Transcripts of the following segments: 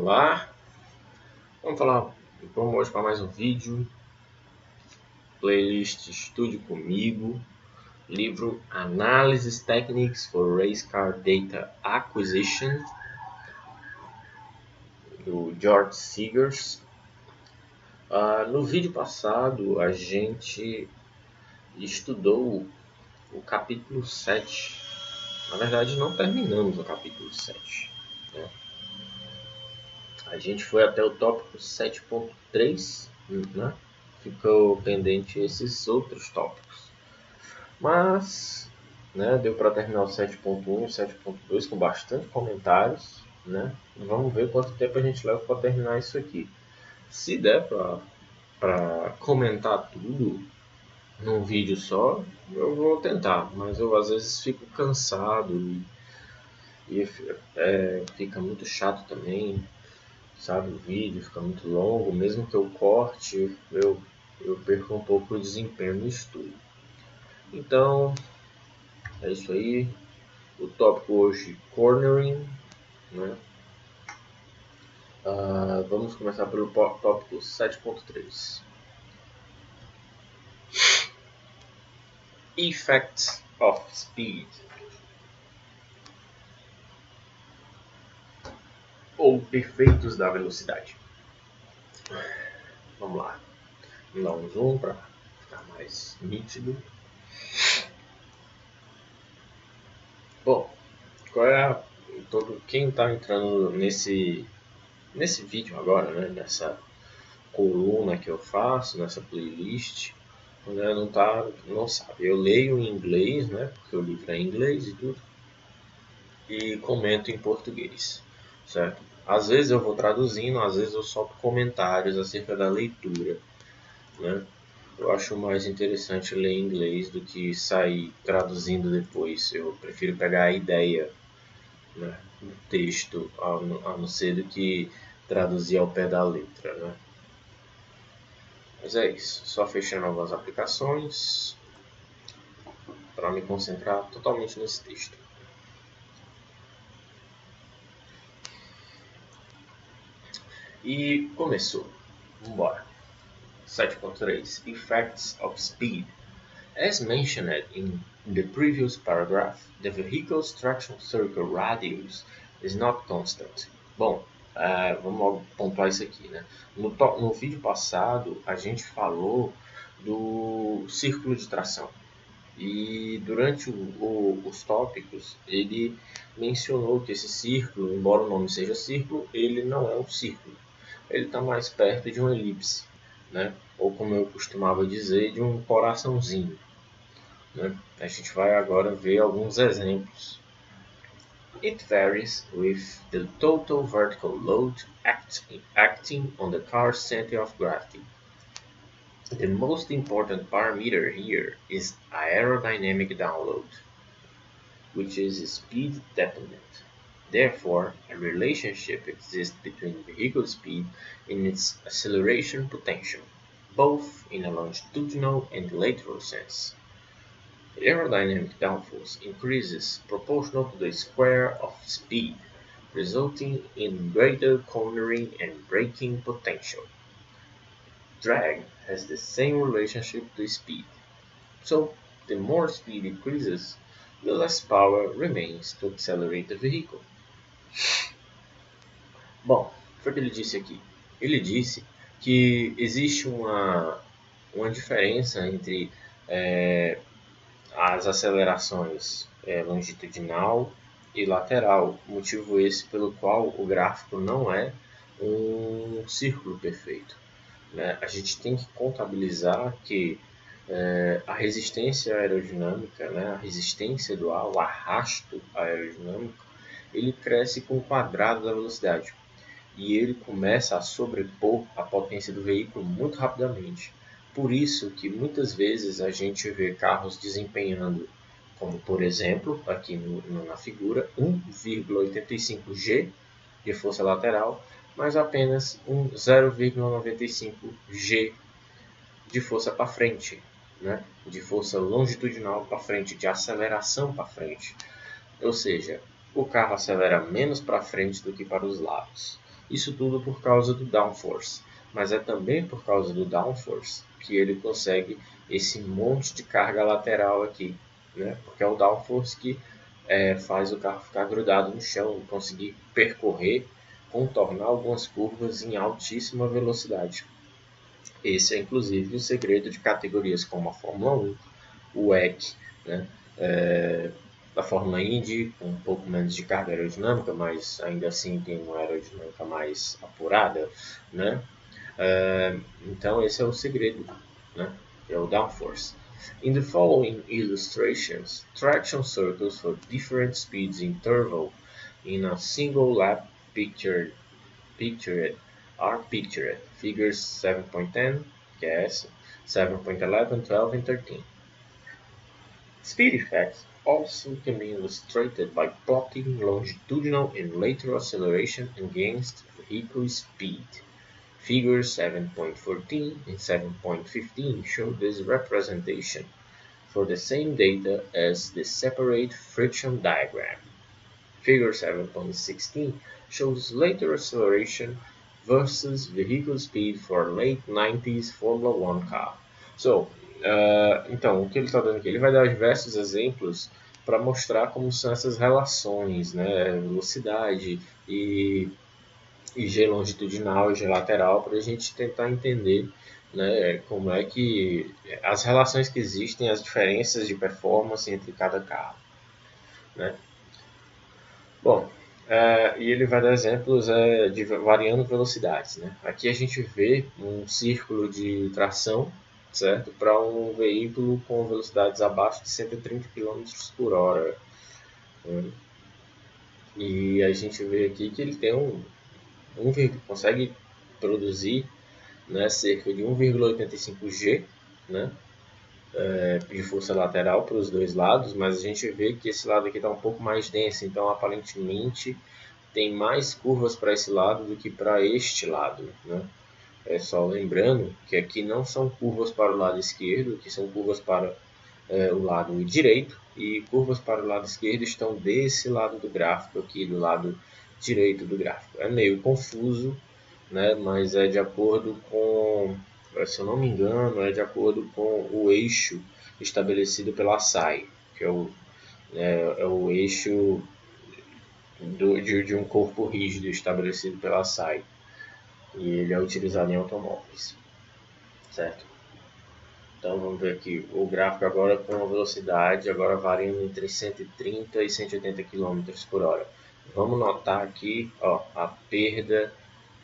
lá, vamos hoje para mais um vídeo, playlist Estude Comigo, livro Analysis Techniques for Race Car Data Acquisition, do George Seegers. No vídeo passado a gente estudou o capítulo 7, na verdade não terminamos o capítulo 7, né? A gente foi até o tópico 7.3, né? Ficou pendente esses outros tópicos. Mas, né, deu para terminar o 7.1 e o 7.2 com bastante comentários, né? Vamos ver quanto tempo a gente leva para terminar isso aqui. Se der para comentar tudo num vídeo só, eu vou tentar, mas eu às vezes fico cansado e fica muito chato também. Sabe, o vídeo fica muito longo, mesmo que eu corte, eu perco um pouco o desempenho no estudo. Então, é isso aí. O tópico hoje, cornering, né? Vamos começar pelo tópico 7.3. Effects of Speed, ou efeitos da velocidade. Vamos lá. Vamos dar um zoom para ficar mais nítido. Bom, quem está entrando nesse vídeo agora, né, nessa coluna que eu faço, nessa playlist, né, não sabe. Eu leio em inglês, né, porque o livro é em inglês e tudo, e comento em português, certo? Às vezes eu vou traduzindo, às vezes eu solto comentários acerca da leitura, né? Eu acho mais interessante ler em inglês do que sair traduzindo depois. Eu prefiro pegar a ideia, né, do texto, a não ser do que traduzir ao pé da letra, né? Mas é isso, só fechando algumas aplicações para me concentrar totalmente nesse texto. E começou. Vamos embora. 7.3 Effects of Speed. As mentioned in the previous paragraph, the vehicle's traction circle radius is not constant. Bom, vamos pontuar isso aqui, né? No vídeo passado, a gente falou do círculo de tração. E durante os tópicos, ele mencionou que esse círculo, embora o nome seja círculo, ele não é um círculo. Ele está mais perto de uma elipse, né? Ou como eu costumava dizer, de um coraçãozinho, né? A gente vai agora ver alguns exemplos. It varies with the total vertical load acting on the car's center of gravity. The most important parameter here is aerodynamic download, which is speed dependent. Therefore, a relationship exists between vehicle speed and its acceleration potential, both in a longitudinal and lateral sense. Aerodynamic downforce increases proportional to the square of speed, resulting in greater cornering and braking potential. Drag has the same relationship to speed. So, the more speed increases, the less power remains to accelerate the vehicle. Bom, foi o que ele disse aqui. Ele disse que existe uma diferença entre as acelerações longitudinal e lateral, motivo esse pelo qual o gráfico não é um círculo perfeito, né? A gente tem que contabilizar que a resistência aerodinâmica, né, a resistência do ar, o arrasto aerodinâmico, ele cresce com o quadrado da velocidade e ele começa a sobrepor a potência do veículo muito rapidamente. Por isso que muitas vezes a gente vê carros desempenhando, como por exemplo, aqui na figura, 1,85 G de força lateral, mas apenas 0,95 G de força para frente, né? De força longitudinal para frente, de aceleração para frente. Ou seja, o carro acelera menos para frente do que para os lados. Isso tudo por causa do downforce, mas é também por causa do downforce que ele consegue esse monte de carga lateral aqui, né? Porque é o downforce que faz o carro ficar grudado no chão e conseguir percorrer, contornar algumas curvas em altíssima velocidade. Esse é inclusive o segredo de categorias como a Fórmula 1, o WEC, né? A Fórmula Indy, com um pouco menos de carga aerodinâmica, mas ainda assim tem uma aerodinâmica mais apurada, né? Então esse é o segredo, né? É o downforce. In the following illustrations, traction circles for different speeds interval in a single lap are pictured. Figures 7.10, que é essa, 7.11, 12 and 13. Speed effects also can be illustrated by plotting longitudinal and lateral acceleration against vehicle speed. Figures 7.14 and 7.15 show this representation for the same data as the separate friction diagram. Figure 7.16 shows lateral acceleration versus vehicle speed for late 90s Formula One car. Então, o que ele está dando aqui? Ele vai dar diversos exemplos para mostrar como são essas relações, né? Velocidade e G longitudinal e G lateral, para a gente tentar entender, né, como é que as relações que existem, as diferenças de performance entre cada carro, né? Bom, e ele vai dar exemplos de variando velocidades, né? Aqui a gente vê um círculo de tração, certo? Para um veículo com velocidades abaixo de 130 km por hora. Né? E a gente vê aqui que ele tem consegue produzir, né, cerca de 1,85 G, né, de força lateral para os dois lados, mas a gente vê que esse lado aqui está um pouco mais denso, então aparentemente tem mais curvas para esse lado do que para este lado, né? É só lembrando que aqui não são curvas para o lado esquerdo, que são curvas para o lado direito, e curvas para o lado esquerdo estão desse lado do gráfico aqui, do lado direito do gráfico. É meio confuso, né? Mas é de acordo com, se eu não me engano, é de acordo com o eixo estabelecido pela SAI, que é o eixo de um corpo rígido estabelecido pela SAI. E ele é utilizado em automóveis, certo? Então vamos ver aqui o gráfico agora com a velocidade agora variando entre 130 e 180 km por hora. Vamos notar aqui, ó, a perda,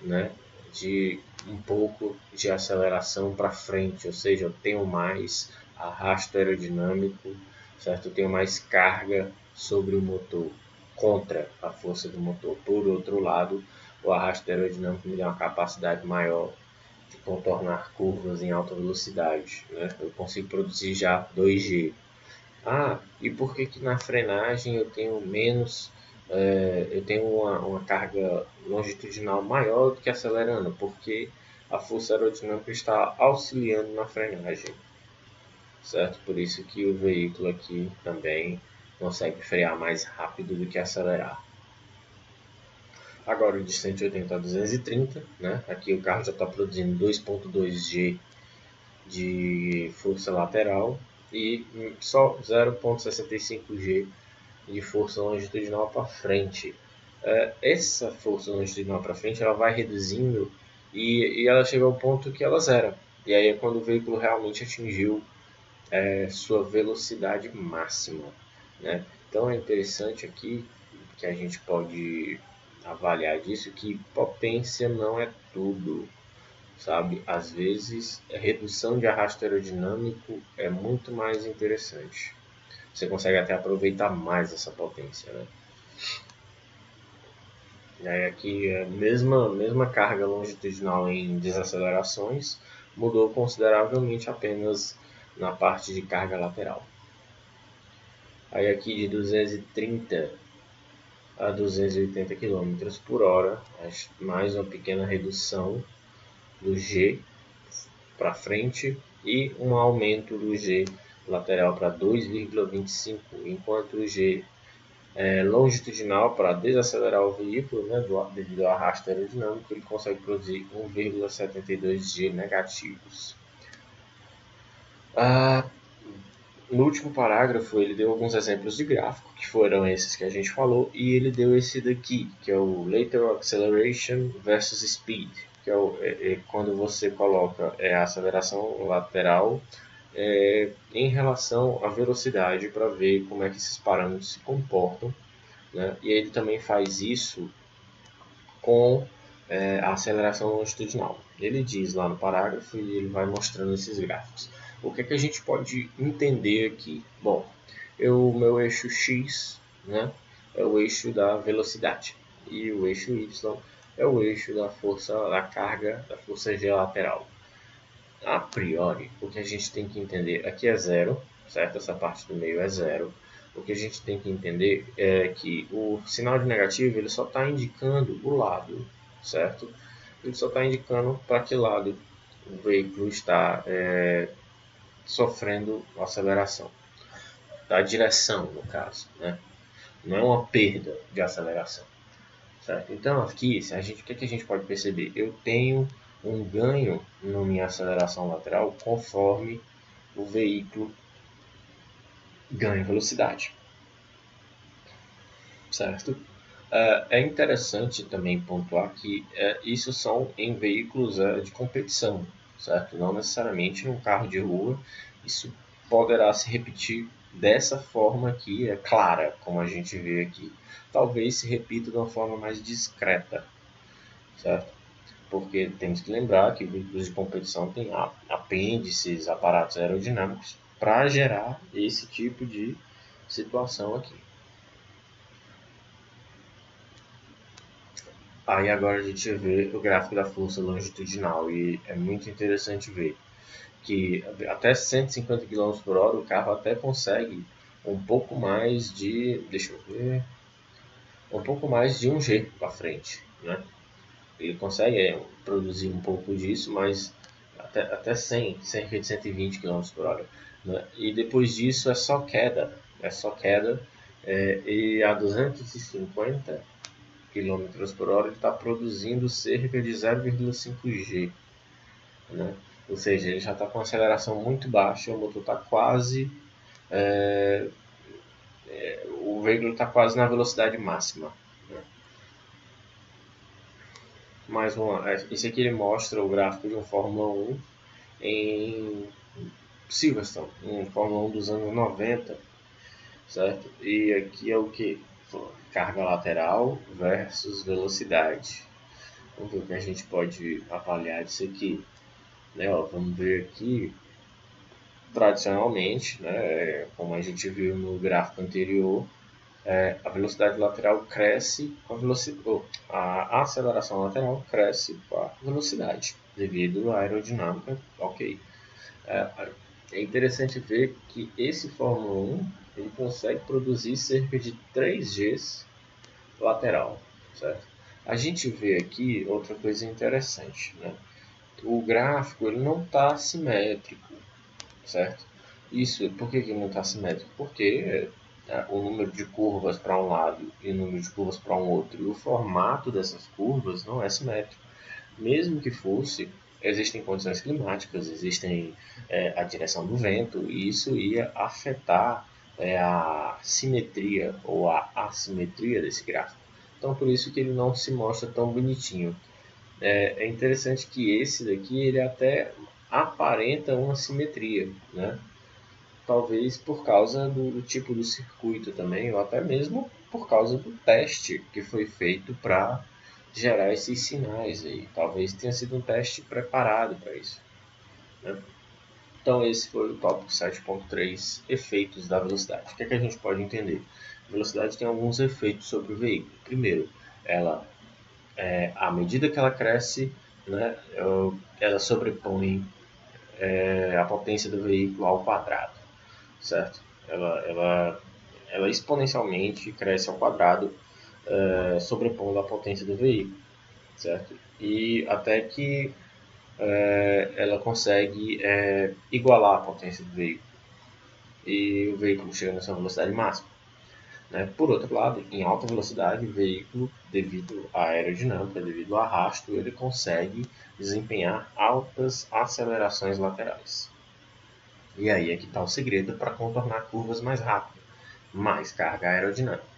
né, de um pouco de aceleração para frente, ou seja, eu tenho mais arrasto aerodinâmico, certo? Eu tenho mais carga sobre o motor contra a força do motor. Por outro lado, o arrasto aerodinâmico me dá uma capacidade maior de contornar curvas em alta velocidade, né? Eu consigo produzir já 2G. E por que na frenagem eu tenho menos, eu tenho uma carga longitudinal maior do que acelerando? Porque a força aerodinâmica está auxiliando na frenagem, certo? Por isso que o veículo aqui também consegue frear mais rápido do que acelerar. Agora de 180 a 230, né? Aqui o carro já está produzindo 2.2 G de força lateral e só 0.65 G de força longitudinal para frente. Essa força longitudinal para frente ela vai reduzindo e ela chega ao ponto que ela zera. E aí é quando o veículo realmente atingiu sua velocidade máxima, né? Então é interessante aqui que a gente pode avaliar disso que potência não é tudo, sabe? Às vezes a redução de arrasto aerodinâmico é muito mais interessante. Você consegue até aproveitar mais essa potência, né? E aí aqui a mesma carga longitudinal em desacelerações mudou consideravelmente apenas na parte de carga lateral. Aí aqui de 230 a 280 km por hora, mais uma pequena redução do G para frente e um aumento do G lateral para 2,25, enquanto o G longitudinal para desacelerar o veículo, né, devido ao arrasto aerodinâmico, ele consegue produzir 1,72 G negativos. No último parágrafo, ele deu alguns exemplos de gráfico, que foram esses que a gente falou, e ele deu esse daqui, que é o Lateral Acceleration versus Speed, que é quando você coloca a aceleração lateral em relação à velocidade, para ver como é que esses parâmetros se comportam, né? E ele também faz isso com a aceleração longitudinal. Ele diz lá no parágrafo e ele vai mostrando esses gráficos. O que é que a gente pode entender aqui? Bom, o meu eixo X, né, é o eixo da velocidade e o eixo Y é o eixo da força, da carga, da força G lateral. A priori, o que a gente tem que entender aqui é zero, certo? Essa parte do meio é zero. O que a gente tem que entender é que o sinal de negativo ele só está indicando o lado, certo? Ele só está indicando para que lado o veículo está sofrendo aceleração. Da direção, no caso, né? Não é uma perda de aceleração. Certo? Então, aqui, o que a gente pode perceber? Eu tenho um ganho na minha aceleração lateral conforme o veículo ganha velocidade. Certo? É interessante também pontuar que isso são em veículos de competição, certo? Não necessariamente num carro de rua. Isso poderá se repetir dessa forma aqui, é clara, como a gente vê aqui. Talvez se repita de uma forma mais discreta, certo? Porque temos que lembrar que veículos de competição têm apêndices, aparatos aerodinâmicos para gerar esse tipo de situação aqui. Aí agora a gente vê o gráfico da força longitudinal e é muito interessante ver que até 150 km por hora o carro até consegue um pouco mais de, deixa eu ver, um pouco mais de 1 G para frente, né? Ele consegue produzir um pouco disso, mas até 100, cerca de 120 km por hora. Né? E depois disso é só queda, e a 250 km por hora ele está produzindo cerca de 0,5 G. Né? Ou seja, ele já está com aceleração muito baixa, o motor está quase. O veículo está quase na velocidade máxima. Né? Esse aqui ele mostra o gráfico de um Fórmula 1 em Silverstone, em Fórmula 1 dos anos 90, certo? E aqui é o que? Carga lateral versus velocidade. Vamos ver o que a gente pode avaliar disso aqui. Né? Ó, vamos ver aqui, tradicionalmente, né, como a gente viu no gráfico anterior, a velocidade lateral cresce com a velocidade, a aceleração lateral cresce com a velocidade, devido à aerodinâmica, ok. É interessante ver que esse Fórmula 1 ele consegue produzir cerca de 3 Gs lateral, certo? A gente vê aqui outra coisa interessante, né? O gráfico ele não está simétrico, certo? Isso, por que ele não está simétrico? Porque o número de curvas para um lado e o número de curvas para um outro e o formato dessas curvas não é simétrico. Mesmo que fosse, existem condições climáticas, existem a direção do vento, e isso ia afetar a simetria ou a assimetria desse gráfico. Então, por isso que ele não se mostra tão bonitinho. É interessante que esse daqui ele até aparenta uma simetria, né? Talvez por causa do tipo do circuito também, ou até mesmo por causa do teste que foi feito para gerar esses sinais aí. Talvez tenha sido um teste preparado para isso. Né? Então esse foi o tópico 7.3, efeitos da velocidade. O que é que a gente pode entender? A velocidade tem alguns efeitos sobre o veículo. Primeiro, ela, à medida que ela cresce, né, ela sobrepõe a potência do veículo ao quadrado, certo? Ela exponencialmente cresce ao quadrado, sobrepondo a potência do veículo, certo? E até que ela consegue igualar a potência do veículo e o veículo chega na sua velocidade máxima. né? Por outro lado, em alta velocidade, o veículo, devido à aerodinâmica, devido ao arrasto, ele consegue desempenhar altas acelerações laterais. E aí é que está o segredo para contornar curvas mais rápido, mais carga aerodinâmica.